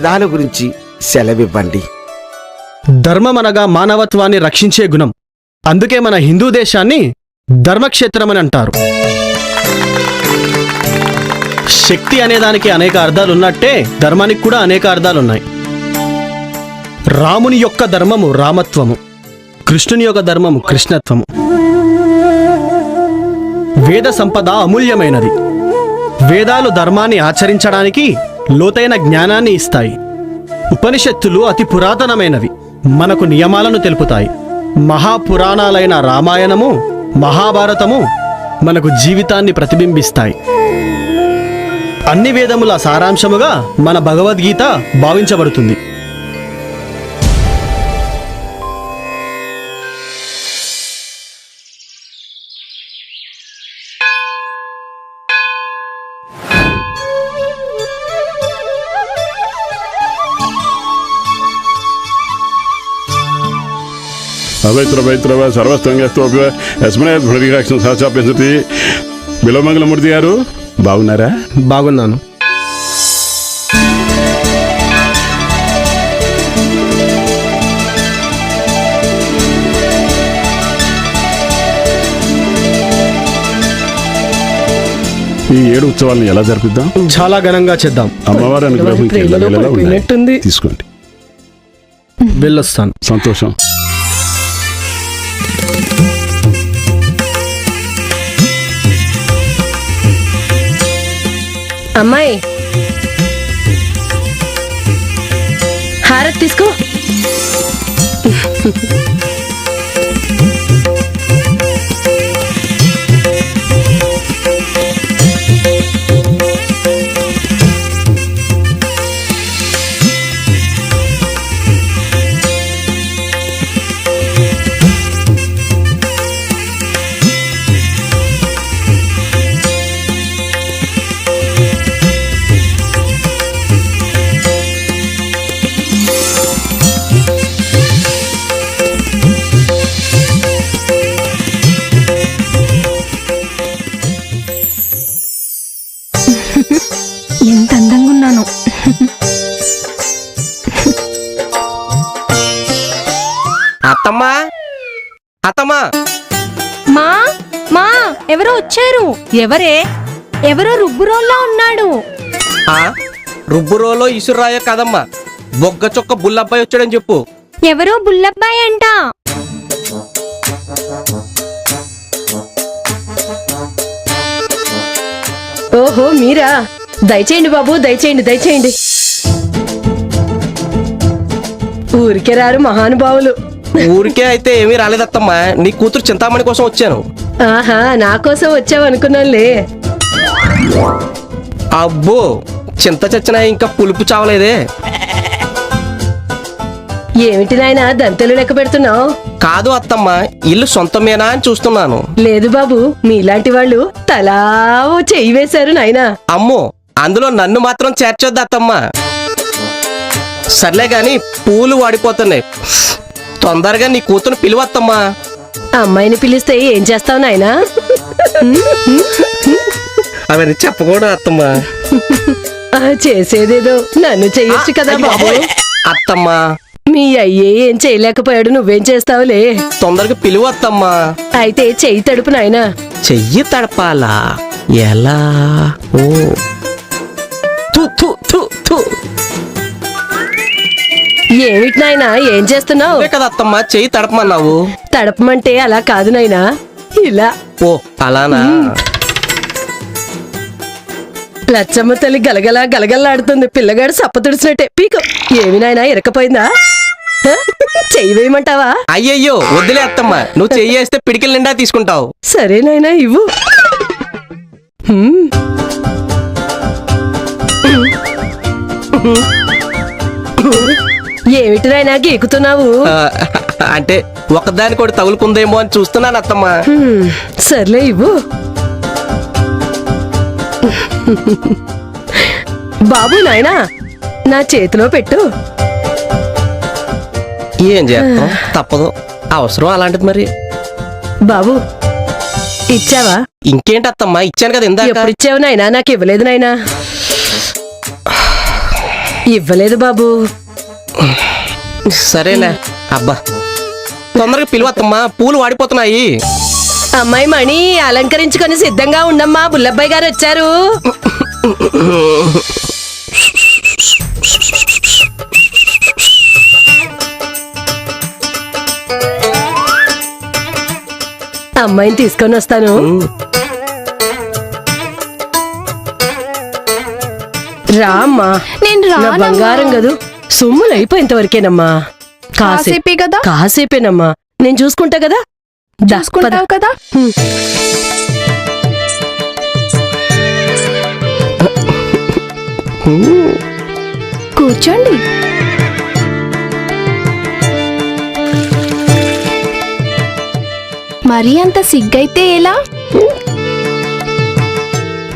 వేదాల గురించి సెలవివ్వండి. ధర్మం అనగా మానవత్వాన్ని రక్షించే గుణం. అందుకే మన హిందూ దేశాన్ని ధర్మక్షేత్రమని అంటారు. శక్తి అనేదానికి అనేక అర్థాలున్నట్టే ధర్మానికి కూడా అనేక అర్థాలున్నాయి. రాముని యొక్క ధర్మము రామత్వము, కృష్ణుని యొక్క ధర్మము కృష్ణత్వము. వేద సంపద అమూల్యమైనది. వేదాలు ధర్మాన్ని ఆచరించడానికి లోతైన జ్ఞానాన్ని ఇస్తాయి. ఉపనిషత్తులు అతి పురాతనమైనవి, మనకు నియమాలను తెలుపుతాయి. మహాపురాణాలైన రామాయణము, మహాభారతము మనకు జీవితాన్ని ప్రతిబింబిస్తాయి. అన్ని వేదముల సారాంశముగా మన భగవద్గీత భావించబడుతుంది. అపవిత్ర సర్వస్తంగస్తోపి యస్మనే హృదయరక్షణ సహచాపించతి. బిలమంగళమూర్తి గారు బాగున్నారా? బాగున్నాను. ఈ 7 ఉత్సవాలను ఎలా జరిపిద్దాం? చాలా ఘనంగా చేద్దాం. అమ్మవారి అనుగ్రహం పడిపోయినట్టుంది. తీసుకోండి. వెళ్ళొస్తాను. సంతోషం. అమ్మాయి హారతి తీసుకో. ఎంత అందంగా ఉన్నాను. అత్తమ్మా, అత్తమ్మా. మా మా ఎవరో వచ్చారు. ఎవరే? ఎవరో రుబ్బురోల్లా ఉన్నాడు. రుబ్బురోలో ఇసురాయో కదమ్మా, బొగ్గ చొక్క బుల్లబ్బాయి వచ్చాడని చెప్పు. ఎవరో బుల్లబ్బాయి అంట. ఓహో మీరా? దయచేయండి బాబు, దయచేయండి దయచేయండి. ఊరికే రారు మహానుభావులు. ఊరికే అయితే ఏమీ రాలేదత్తమ్మా, నీ కూతురు చింతామణి కోసం వచ్చాను. ఆహా, నా కోసం వచ్చావు అనుకున్నానులే. అబ్బో, చింత చచ్చినా ఇంకా పులుపు చావలేదే. ఏమిటి నాయనా దంతలు లెక్క పెడుతున్నావు? కాదు అత్తమ్మా, ఇల్లు సొంతమేనా అని చూస్తున్నాను. లేదు బాబు, మీలాంటి వాళ్ళు తలా ఓ చెయ్యి వేశారు నాయనా. అమ్మో, అందులో నన్ను మాత్రం చేర్చొద్దు అత్తమ్మా. సర్లే గాని పూలు వాడిపోతున్నాయి, తొందరగా నీ కూతురు పిలువత్తమ్మా. అమ్మాయిని పిలిస్తే ఏం చేస్తావు నాయనా? అవన్నీ చెప్పకూడదు అత్తమ్మా. చేసేదేదో నన్ను చెయ్యొచ్చు కదా బాబు. అత్తమ్మా, మీ అయ్యే ఏం చేయలేకపోయాడు, నువ్వేం చేస్తావులే. తొందరగా పిలువత్తమ్మా. అయితే చెయ్యి తడుపు నాయనా. చెయ్యి తడపాలా? ఎలా? ఓ థు థు థు థు. ఏమిటి నాయనా ఏం చేస్తున్నావు? కదా అత్తమ్మా, చెయ్యి తడపమన్నావు. తడపమంటే అలా కాదు నాయనా, ఇలా. ఓ అలానా? లచ్చమ్మ తల్లి గలగలా గలగల్లాడుతుంది. పిల్లగాడు సప్పతుడిసినట్టే. పీకు. ఏమి నాయనా ఇరకపోయిందా? చెయ్యి వేయమంటావా? అయ్యయ్యో వద్దులే అత్తమ్మా, నువ్వు చెయ్యి వేస్తే పిడికిల నిండా తీసుకుంటావు. సరే నాయనా ఇవ్వు. ఏమిటి నాయనా గీకుతున్నావు? అంటే ఒకదాని కూడా తగులుకుందేమో అని చూస్తున్నాను అత్తమ్మా. సర్లే ఇవ్వు. బాబు నాయనా నా చేతిలో పెట్టు. ఏం చేస్తాం, తప్పదు, అవసరం అలాంటిది. మరి బాబు ఇచ్చావా? ఇంకేంటి అత్తమ్మా, ఇచ్చాను కదా ఇందాక. ఎప్పుడు ఇచ్చావు నాయనా? నాకు ఇవ్వలేదు నాయనా. ఇవ్వలేదు బాబు. సరేలే. అబ్బా తొందరగా పిలువత్తమ్మా, పూలు వాడిపోతున్నాయి. అమ్మాయి మణి అలంకరించుకొని సిద్ధంగా ఉండమ్మా, బుల్లబ్బాయి గారు వచ్చారు. అమ్మాయిని తీసుకొని వస్తాను. రామ్మా, నేను నా రానమ్మా. బంగారం గదు, సొమ్ములు అయిపోయేంత వరకేనమ్మా. కాసేపే కదా. కాసేపేనమ్మా, నేను చూసుకుంటా కదా. దా, చూసుకుంటావు పద. కదా. కూర్చోండి. మరీ అంత సిగ్గైతే ఎలా?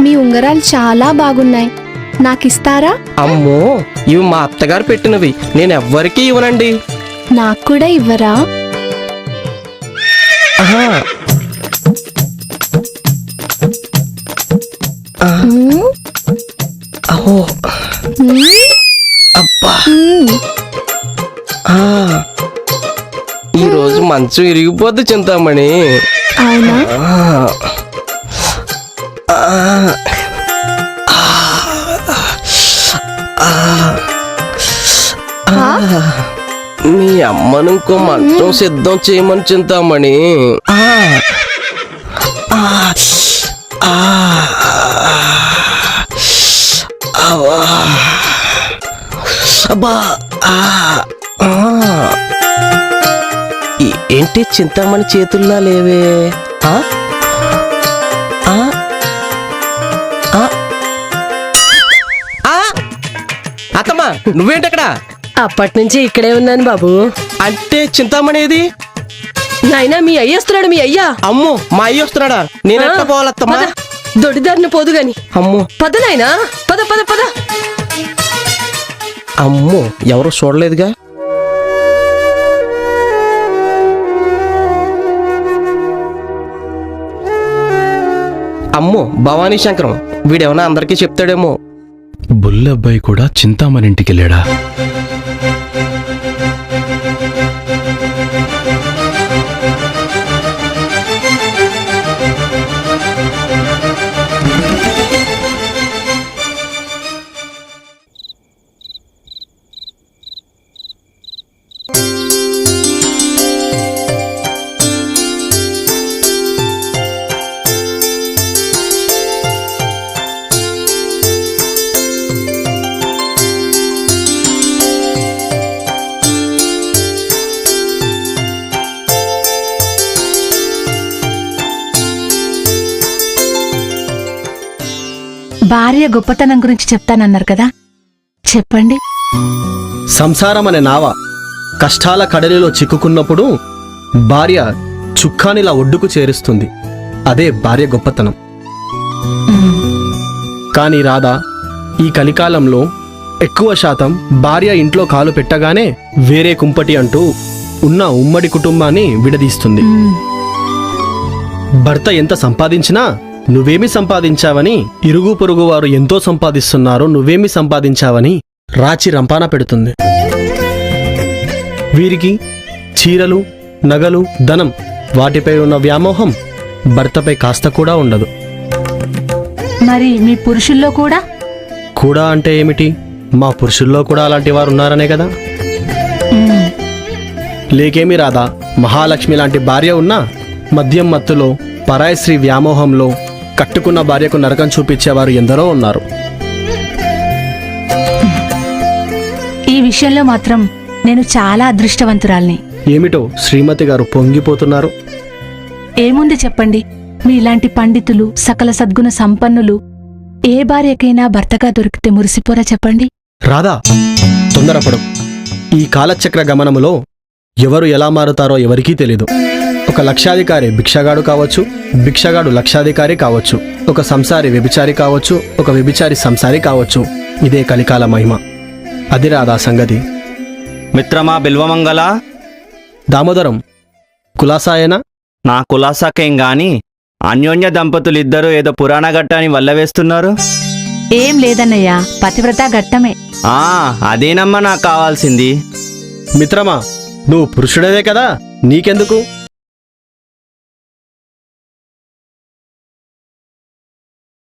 మీ ఉంగరాలు చాలా బాగున్నాయి, నాకిస్తారా? అమ్మో, ఇవి మా అత్తగారు పెట్టినవి, నేను ఎవ్వరికీ ఇవ్వనండి. నాకు కూడా ఇవ్వరా? ఆహా. మ్మ్. అహో. మ్మ్. అబ్బా. మ్మ్. ఆ. ఈ రోజు మంచం ఇరిగిపోద్ది చింతామణి. అవునా? ఆ. ఆ. ఆ? మీ అమ్మను ఇంకో మంచం సిద్ధం చేయమని చింతామణి. ఆ. ఆ. ఆ. అబ్బా. అబ్బా. ఆ. ఆ. ఏంటి చింతామణి చేతుల్లా లేవే? ఆ? ఆ? ఆ? ఆ? అత్తమ్మా, నువ్వేంటక్కడ? అప్పటి నుంచి ఇక్కడే ఉన్నాను బాబు. అంటే చింతామణి ఏది? నాయనా, మీ అయ్య వస్తున్నాడు, మీ అయ్యా. అమ్మో, మా అయ్య వస్తున్నాడా? నేనెట్లా పోవాలత్తమ్మా? పద, దొడ్డిదారిని పోదు గాని. అమ్మో. పద నాయనా, పద పద పద. అమ్మో, ఎవరు చూడలేదుగా. అమ్మో, భవానీ శంకరం, వీడేమన్నా అందరికీ చెప్తాడేమో. బుల్లబ్బాయి కూడా చింతామణి ఇంటికెళ్ళాడా? భార్య గొప్పతనం గురించి చెప్తానన్నారు కదా, చెప్పండి. సంసారం అనే నావ కష్టాల కడలిలో చిక్కుకున్నప్పుడు భార్య చుక్కానిలా ఒడ్డుకు చేరుస్తుంది. అదే భార్య గొప్పతనం. కానీ రాధా, ఈ కలికాలంలో ఎక్కువ శాతం భార్య ఇంట్లో కాలు పెట్టగానే వేరే కుంపటి అంటూ ఉన్న ఉమ్మడి కుటుంబాన్ని విడదీస్తుంది. భర్త ఎంత సంపాదించినా నువ్వేమి సంపాదించావని, ఇరుగు పొరుగు వారు ఎంతో సంపాదిస్తున్నారు, నువ్వేమి సంపాదించావని రాచి రంపాన పెడుతుంది. వీరికి చీరలు, నగలు, ధనం వాటిపై ఉన్న వ్యామోహం భర్తపై కాస్త కూడా ఉండదు. మరి మీ పురుషుల్లో కూడా? కూడా అంటే ఏమిటి? మా పురుషుల్లో కూడా అలాంటి వారు ఉన్నారనే కదా. లేకేమి రాదా, మహాలక్ష్మి లాంటి భార్య ఉన్నా మద్యం మత్తులో, పరాయి స్త్రీ వ్యామోహంలో కట్టుకున్న భార్యకు నరకం చూపించేవారు ఎందరో ఉన్నారు. ఈ విషయంలో మాత్రం నేను చాలా అదృష్టవంతురాల్ని. ఏమిటో శ్రీమతి గారు పొంగిపోతున్నారు? ఏముంది చెప్పండి, మీలాంటి పండితులు, సకల సద్గుణ సంపన్నులు ఏ భార్యకైనా భర్తగా దొరికితే మురిసిపోరా చెప్పండి. రాధా, తొందరపడు. ఈ కాలచక్ర గమనములో ఎవరు ఎలా మారుతారో ఎవరికీ తెలీదు. ఒక లక్షాధికారి భిక్షగాడు కావచ్చు, భిక్షగాడు లక్షాధికారి కావచ్చు, ఒక సంసారి వ్యభిచారి కావచ్చు, ఒక వ్యభిచారి సంసారి కావచ్చు. ఇదే కలికాల మహిమ. అది రాధా సంగతి. మిత్రమా బిల్వమంగళ, దామోదరం, కులాసాయనా? నా కులాసాకేం గాని అన్యోన్య దంపతులిద్దరూ ఏదో పురాణ ఘట్టాన్ని వల్లవేస్తున్నారు. ఏం లేదన్నయ్యా, పతివ్రత ఘట్టమే. అదేనమ్మా నాకు కావాల్సింది. మిత్రమా, నువ్వు పురుషుడవే కదా, నీకెందుకు?